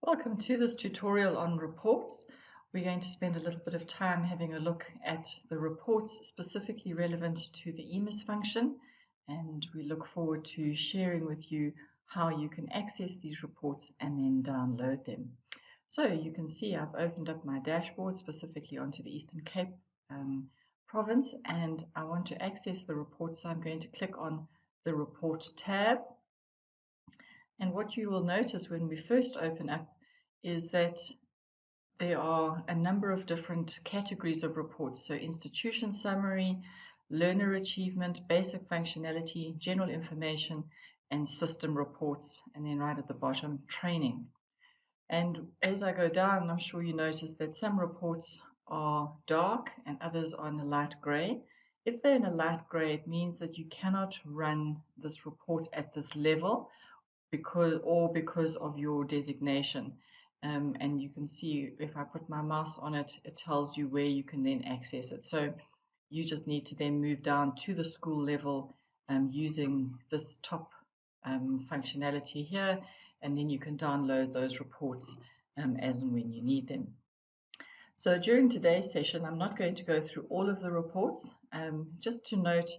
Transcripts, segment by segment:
Welcome to this tutorial on reports. We're going to spend a little bit of time having a look at the reports specifically relevant to the EMIS function, and we look forward to sharing with you how you can access these reports and then download them. So you can see I've opened up my dashboard specifically onto the Eastern Cape province, and I want to access the report, so I'm going to click on the Reports tab. And what you will notice when we first open up is that there are a number of different categories of reports. So institution summary, learner achievement, basic functionality, general information, and system reports. And then right at the bottom, training. And as I go down, I'm sure you notice that some reports are dark and others are in a light gray. If they're in a light gray, it means that you cannot run this report at this level because of your designation. And you can see if I put my mouse on it, it tells you where you can then access it. So you just need to then move down to the school level using this top functionality here, and then you can download those reports as and when you need them. So during today's session, I'm not going to go through all of the reports, just to note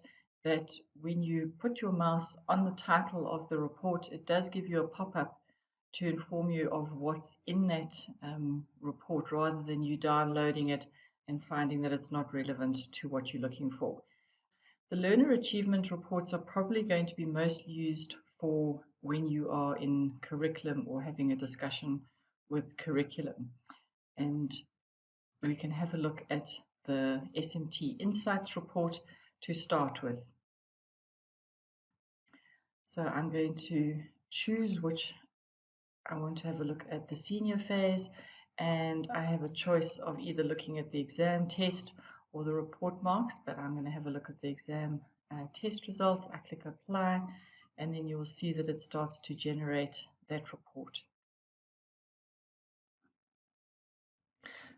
that when you put your mouse on the title of the report, it does give you a pop-up to inform you of what's in that report, rather than you downloading it and finding that it's not relevant to what you're looking for. The learner achievement reports are probably going to be most used for when you are in curriculum or having a discussion with curriculum. And we can have a look at the SMT Insights report to start with. So I'm going to choose which I want to have a look at, the senior phase, and I have a choice of either looking at the exam test or the report marks, but I'm going to have a look at the exam test results. I click apply, and then you will see that it starts to generate that report.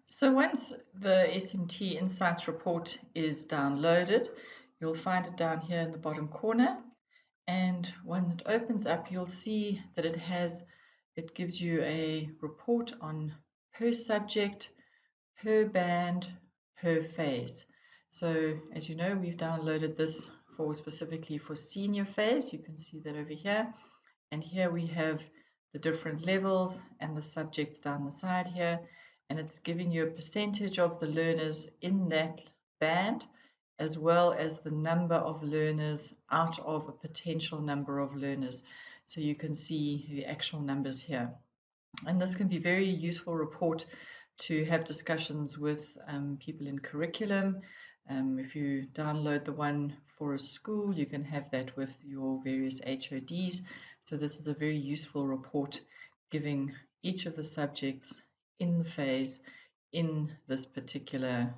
So once the SMT Insights report is downloaded, you'll find it down here in the bottom corner. And when it opens up, you'll see that it gives you a report on per subject, per band, per phase. So as you know, we've downloaded this specifically for senior phase. You can see that over here. And here we have the different levels and the subjects down the side here. And it's giving you a percentage of the learners in that band, as well as the number of learners out of a potential number of learners. So you can see the actual numbers here. And this can be a very useful report to have discussions with people in curriculum. If you download the one for a school, you can have that with your various HODs. So this is a very useful report giving each of the subjects in the phase in this particular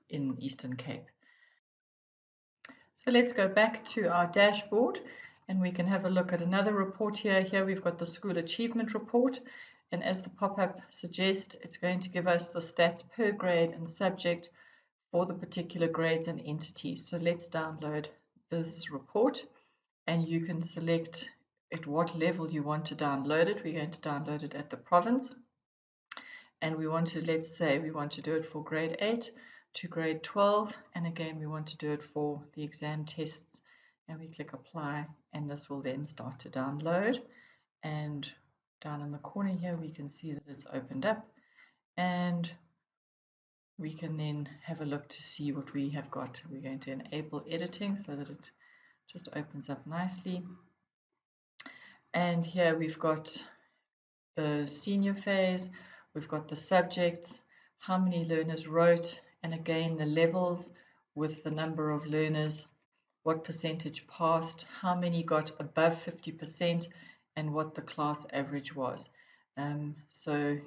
in Eastern Cape. So let's go back to our dashboard and we can have a look at another report here. Here we've got the school achievement report, and as the pop-up suggests, it's going to give us the stats per grade and subject for the particular grades and entities. So let's download this report, and you can select at what level you want to download it. We're going to download it at the province, and we want to, let's say we want to do it for grade 8 to grade 12, and again we want to do it for the exam tests, and we click apply, and this will then start to download. And down in the corner here we can see that it's opened up, and we can then have a look to see what we have got. We're going to enable editing so that it just opens up nicely. And here we've got the senior phase, we've got the subjects, how many learners wrote, and again the levels with the number of learners, what percentage passed, how many got above 50%, and what the class average was. So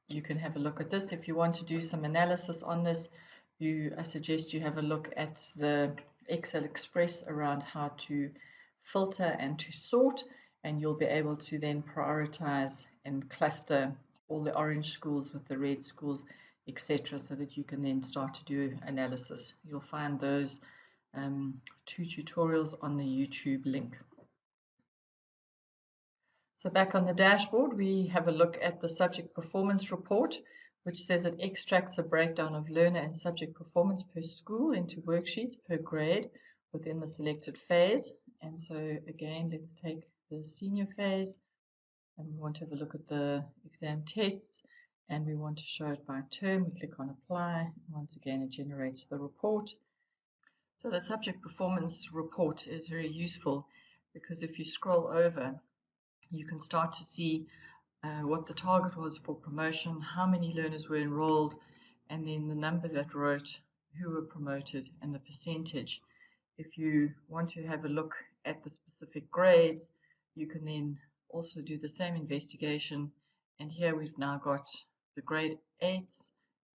you can have a look at this. If you want to do some analysis on this, I suggest you have a look at the Excel Express around how to filter and to sort, and you'll be able to then prioritize and cluster all the orange schools with the red schools, etc., so that you can then start to do analysis. You'll find those 2 tutorials on the YouTube link. So back on the dashboard, we have a look at the subject performance report, which says it extracts a breakdown of learner and subject performance per school into worksheets per grade within the selected phase. And so again, let's take the senior phase, and we want to have a look at the exam tests, and we want to show it by term. We click on apply. Once again, it generates the report. So the subject performance report is very useful because if you scroll over, you can start to see what the target was for promotion, how many learners were enrolled, and then the number that wrote, who were promoted, and the percentage. If you want to have a look at the specific grades, you can then also do the same investigation. And here we've now got the grade 8s,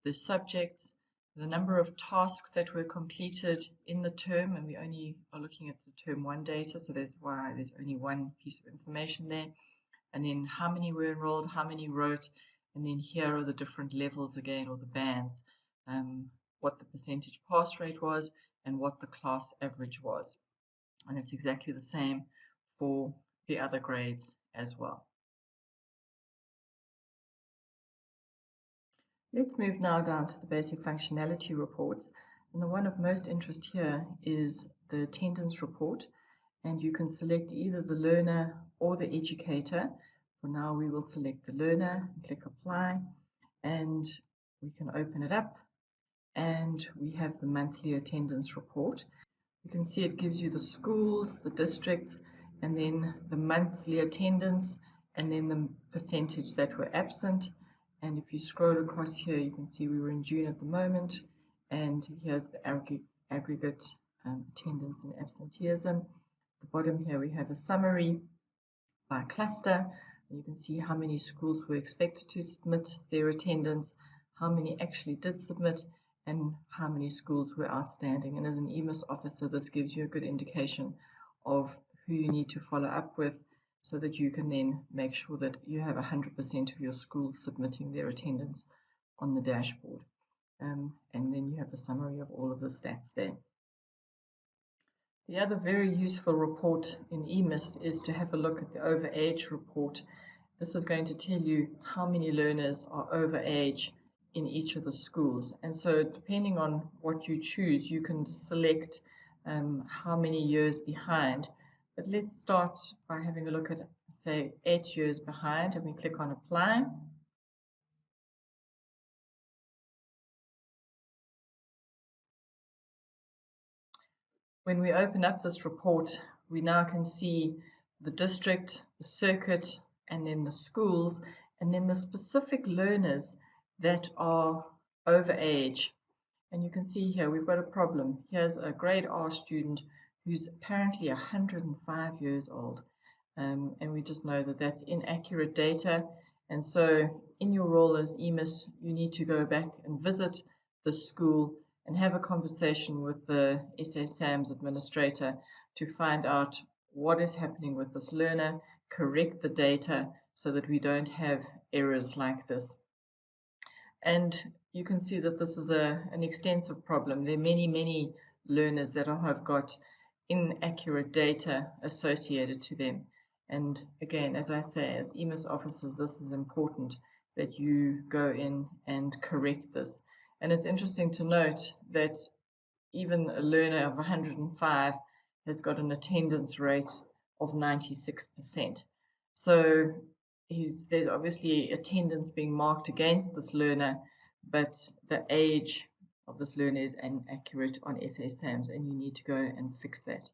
the subjects, the number of tasks that were completed in the term, and we only are looking at the term 1 data, so that's why there's only one piece of information there. And then how many were enrolled, how many wrote, and then here are the different levels again, or the bands, what the percentage pass rate was and what the class average was. And it's exactly the same for the other grades as well. Let's move now down to the basic functionality reports. And the one of most interest here is the attendance report. And you can select either the learner or the educator. For now, we will select the learner, click apply, and we can open it up. And we have the monthly attendance report. You can see it gives you the schools, the districts, and then the monthly attendance, and then the percentage that were absent. And if you scroll across here, you can see we were in June at the moment, and here's the aggregate attendance and absenteeism. At the bottom here we have a summary by cluster. And you can see how many schools were expected to submit their attendance, how many actually did submit, and how many schools were outstanding. And as an EMIS officer, this gives you a good indication of who you need to follow up with so that you can then make sure that you have 100% of your schools submitting their attendance on the dashboard. And then you have a summary of all of the stats there. The other very useful report in EMIS is to have a look at the overage report. This is going to tell you how many learners are overage in each of the schools. And so depending on what you choose, you can select how many years behind. But let's start by having a look at, say, 8 years behind, and we click on apply. When we open up this report, we now can see the district, the circuit, and then the schools, and then the specific learners that are over age. And you can see here we've got a problem. Here's a grade R student who's apparently 105 years old. And we just know that that's inaccurate data. And so in your role as EMIS, you need to go back and visit the school and have a conversation with the SA SAMS administrator to find out what is happening with this learner, correct the data so that we don't have errors like this. And you can see that this is an extensive problem. There are many learners that have got inaccurate data associated to them. And again, as I say, as EMIS officers, this is important that you go in and correct this. And it's interesting to note that even a learner of 105 has got an attendance rate of 96%. So there's obviously attendance being marked against this learner, but the age of this learner is inaccurate on SA SAMS, and you need to go and fix that.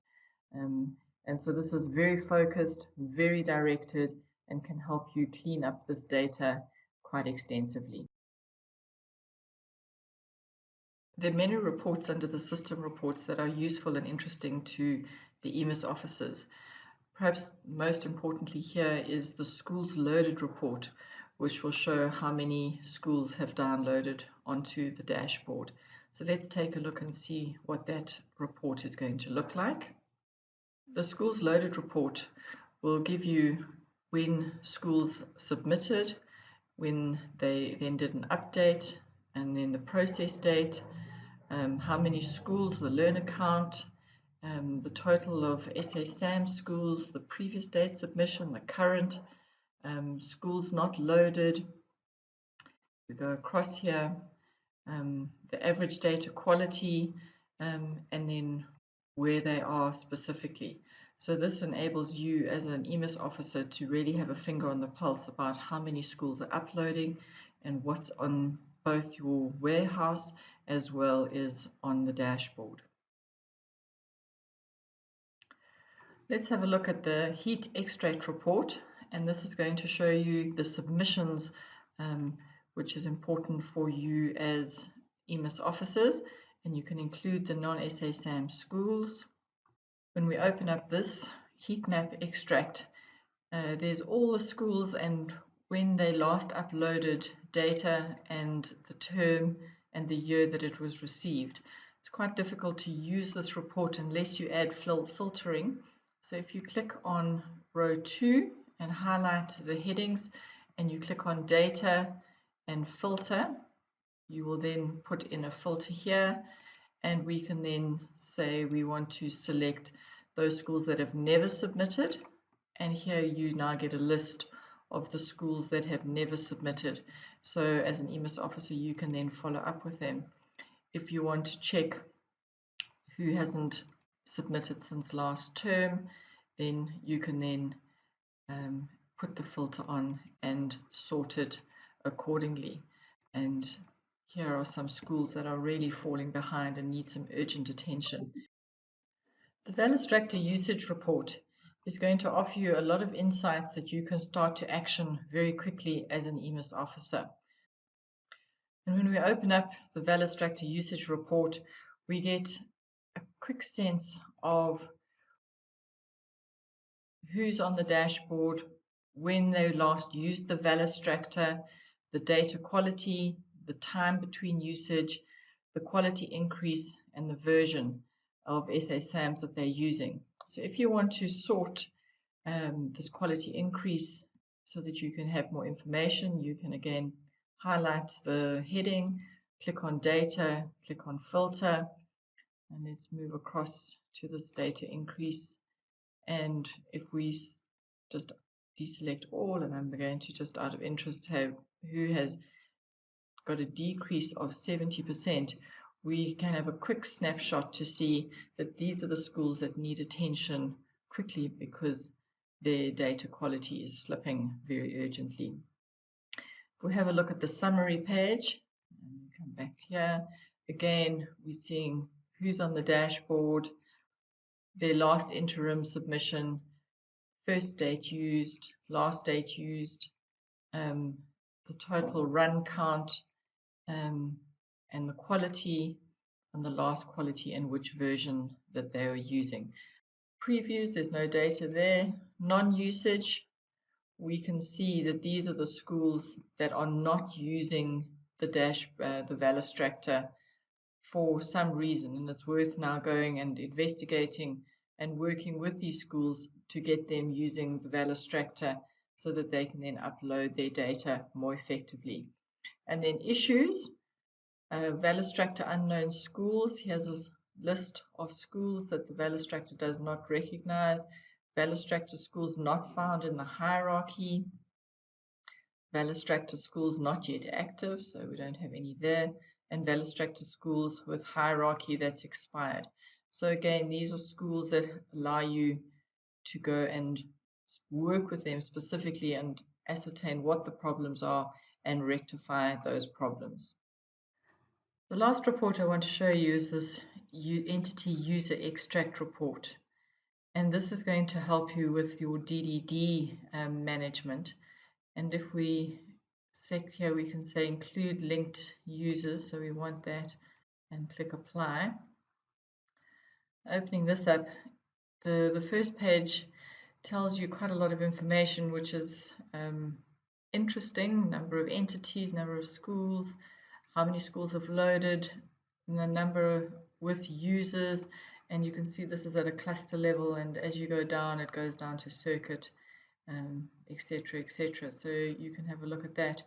And so this is very focused, very directed, and can help you clean up this data quite extensively. There are many reports under the system reports that are useful and interesting to the EMIS officers. Perhaps most importantly here is the schools loaded report, which will show how many schools have downloaded onto the dashboard. So let's take a look and see what that report is going to look like. The schools loaded report will give you when schools submitted, when they then did an update, and then the process date, how many schools, the learner count, the total of SA SAM schools, the previous date submission, the current, schools not loaded. We go across here, the average data quality, and then where they are specifically. So this enables you as an EMIS officer to really have a finger on the pulse about how many schools are uploading and what's on both your warehouse as well as on the dashboard. Let's have a look at the heat extract report, and this is going to show you the submissions, which is important for you as EMIS officers, and you can include the non-SASAM schools. When we open up this heat map extract, there's all the schools and when they last uploaded data and the term and the year that it was received. It's quite difficult to use this report unless you add filtering. So if you click on row 2 and highlight the headings and you click on data and filter, you will then put in a filter here, and we can then say we want to select those schools that have never submitted, and here you now get a list of the schools that have never submitted. So as an EMIS officer, you can then follow up with them. If you want to check who hasn't submitted since last term, then you can then put the filter on and sort it accordingly. And here are some schools that are really falling behind and need some urgent attention. The Valistractor usage report is going to offer you a lot of insights that you can start to action very quickly as an EMIS officer. And when we open up the Valistractor usage report, we get a quick sense of who's on the dashboard, when they last used the Valistractor, the data quality, the time between usage, the quality increase, and the version of SASAMs that they're using. So if you want to sort this quality increase so that you can have more information, you can again highlight the heading, click on data, click on filter, and let's move across to this data increase. And if we just deselect all, and I'm going to just out of interest have who has got a decrease of 70%, we can have a quick snapshot to see that these are the schools that need attention quickly because their data quality is slipping very urgently. If we have a look at the summary page, and come back here, again, we're seeing who's on the dashboard, their last interim submission, first date used, last date used, the total run count, and the quality, and the last quality and which version that they are using. Previews, there's no data there. Non-usage, we can see that these are the schools that are not using the Valistractor for some reason, and it's worth now going and investigating and working with these schools to get them using the Valistractor so that they can then upload their data more effectively. And then issues, Valistractor unknown schools. Here's a list of schools that the Valistractor does not recognize. Valistractor schools not found in the hierarchy. Valistractor schools not yet active, so we don't have any there. And Valistractor schools with hierarchy that's expired. So again, these are schools that allow you to go and work with them specifically and ascertain what the problems are and rectify those problems. The last report I want to show you is this entity user extract report. And this is going to help you with your DDD management. And if we select here, we can say include linked users. So we want that and click apply. Opening this up, the first page tells you quite a lot of information, which is interesting. Number of entities, number of schools, how many schools have loaded, and the number with users. And you can see this is at a cluster level, and as you go down, it goes down to circuit, etc., etc. So you can have a look at that.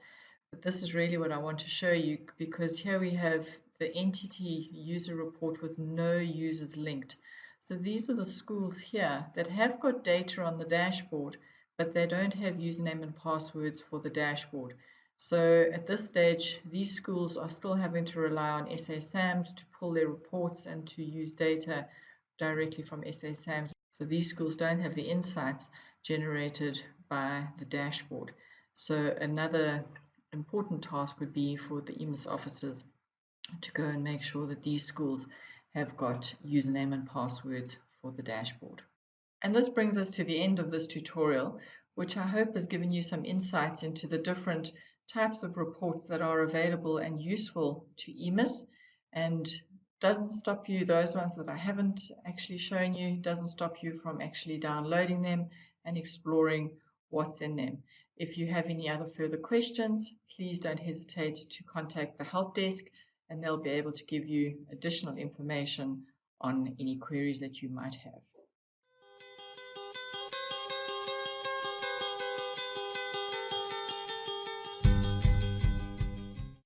But this is really what I want to show you, because here we have the entity user report with no users linked. So these are the schools here that have got data on the dashboard, but they don't have username and passwords for the dashboard. So at this stage, these schools are still having to rely on SA SAMS to pull their reports and to use data directly from SA SAMS. So these schools don't have the insights generated by the dashboard. So another important task would be for the EMIS officers to go and make sure that these schools have got username and passwords for the dashboard. And this brings us to the end of this tutorial, which I hope has given you some insights into the different types of reports that are available and useful to EMIS, and doesn't stop you, those ones that I haven't actually shown you, doesn't stop you from actually downloading them and exploring what's in them. If you have any other further questions, please don't hesitate to contact the help desk, and they'll be able to give you additional information on any queries that you might have.